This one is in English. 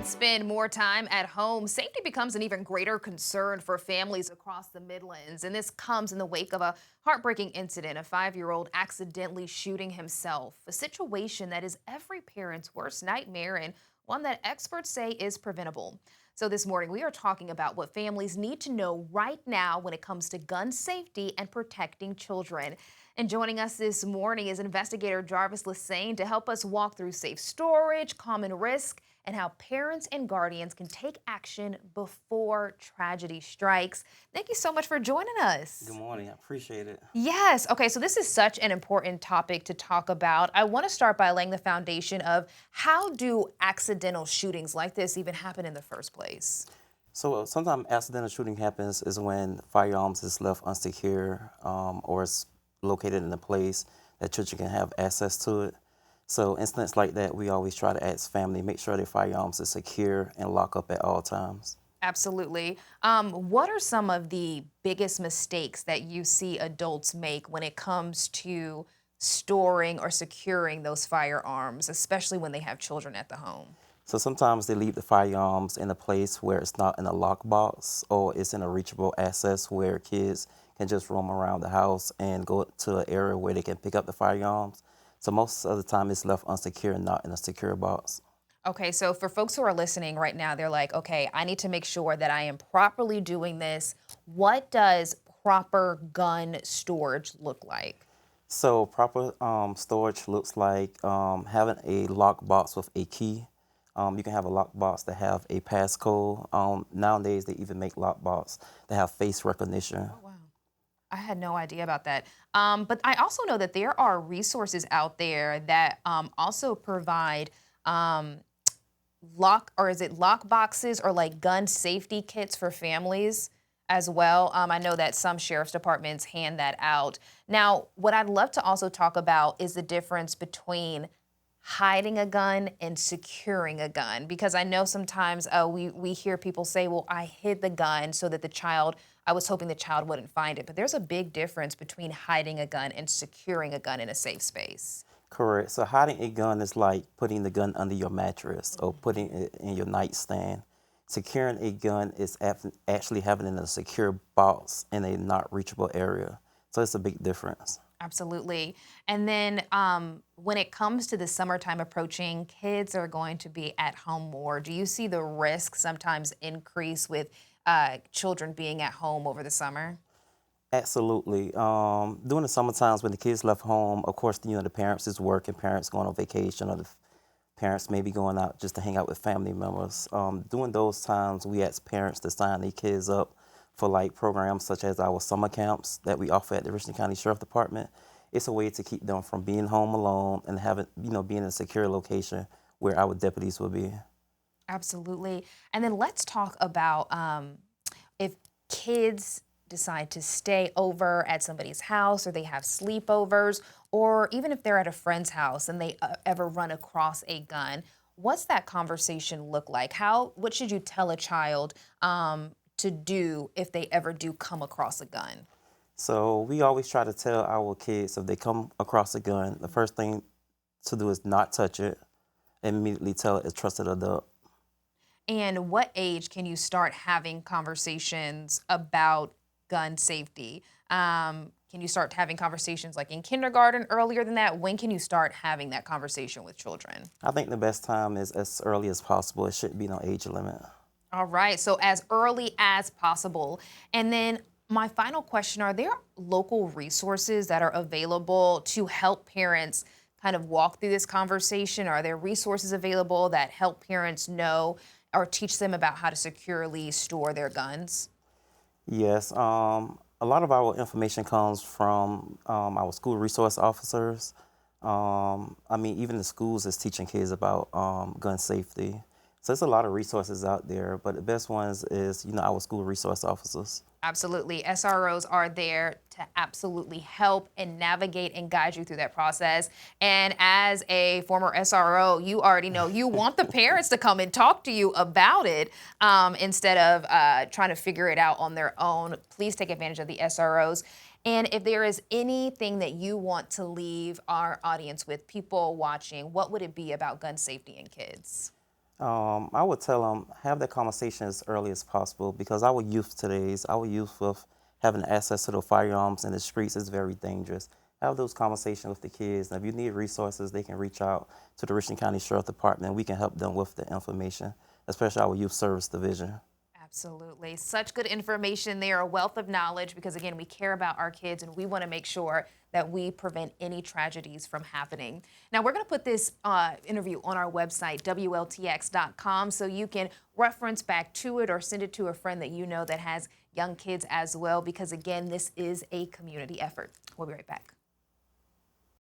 kids spend more time at home, safety becomes an even greater concern for families across the Midlands. And this comes in the wake of a heartbreaking incident, a 5-year-old accidentally shooting himself, a situation that is every parent's worst nightmare and one that experts say is preventable. So this morning, we are talking about what families need to know right now when it comes to gun safety and protecting children. And joining us this morning is Investigator Jarvis Lessane to help us walk through safe storage, common risk, and how parents and guardians can take action before tragedy strikes. Thank you so much for joining Good us. morning. I appreciate it. Yes. Okay. So this is such an important topic to talk about. I want to start by laying the foundation of how do accidental shootings like this even happen in the first place? So sometimes accidental shooting happens is when firearms is left unsecure or it's located in a place that children can have access to it. So incidents like that, we always try to ask family, make sure their firearms is secure and lock up at all times. Absolutely. What are some of the biggest mistakes that you see adults make when it comes to storing or securing those firearms, especially when they have children at the home? So sometimes they leave the firearms in a place where it's not in a lockbox or it's in a reachable access where kids can just roam around the house and go to an area where they can pick up the firearms. So most of the time it's left unsecure, not in a secure box. Okay, so for folks who are listening right now, they're like, okay, I need to make sure that I am properly doing this. What does proper gun storage look like? So proper storage looks like having a lockbox with a key. You can have a lockbox that have a passcode. Nowadays, they even make lockbox that have face recognition. Oh, wow. I had no idea about that. But I also know that there are resources out there that also provide um, lock, or is it lock boxes or like gun safety kits for families as well. I know that some sheriff's departments hand that out. Now, what I'd love to also talk about is the difference between hiding a gun and securing a gun, because I know sometimes we hear people say, well, I hid the gun so that I was hoping the child wouldn't find it. But there's a big difference between hiding a gun and securing a gun in a safe space. Correct. So hiding a gun is like putting the gun under your mattress or putting it in your nightstand. Securing a gun is actually having it in a secure box in a not reachable area. So it's a big difference. Absolutely. And then when it comes to the summertime approaching, kids are going to be at home more. Do you see the risk sometimes increase with children being at home over the summer? Absolutely. During the summer times when the kids left home, of course, the parents is working, parents going on vacation, or the parents maybe going out just to hang out with family members. During those times, we ask parents to sign their kids up for like programs such as our summer camps that we offer at the Richland County Sheriff Department. It's a way to keep them from being home alone and having, being in a secure location where our deputies will be. Absolutely. And then let's talk about if kids decide to stay over at somebody's house or they have sleepovers, or even if they're at a friend's house and they ever run across a gun, what's that conversation look like? What should you tell a child to do if they ever do come across a gun? So we always try to tell our kids if they come across a gun, the first thing to do is not touch it and immediately tell a trusted adult. And what age can you start having conversations about gun safety? Can you start having conversations like in kindergarten, earlier than that? When can you start having that conversation with children? I think the best time is as early as possible. It shouldn't be no age limit. All right, so as early as possible. And then my final question, are there local resources that are available to help parents kind of walk through this conversation? Are there resources available that help parents know or teach them about how to securely store their guns? Yes, a lot of our information comes from our school resource officers. Even the schools is teaching kids about gun safety. So there's a lot of resources out there, but the best ones is, our school resource officers. Absolutely. SROs are there to absolutely help and navigate and guide you through that process. And as a former SRO, you already know you want the parents to come and talk to you about it instead of trying to figure it out on their own. Please take advantage of the SROs. And if there is anything that you want to leave our audience with, people watching, what would it be about gun safety and kids? I would tell them have that conversation as early as possible because our youth with having access to the firearms in the streets is very dangerous. Have those conversations with the kids, and if you need resources, they can reach out to the Richland County Sheriff Department. We can help them with the information, especially our Youth Service Division. Absolutely. Such good information there, a wealth of knowledge, because again, we care about our kids and we want to make sure that we prevent any tragedies from happening. Now, we're going to put this interview on our website, WLTX.com, so you can reference back to it or send it to a friend that you know that has young kids as well, because again, this is a community effort. We'll be right back.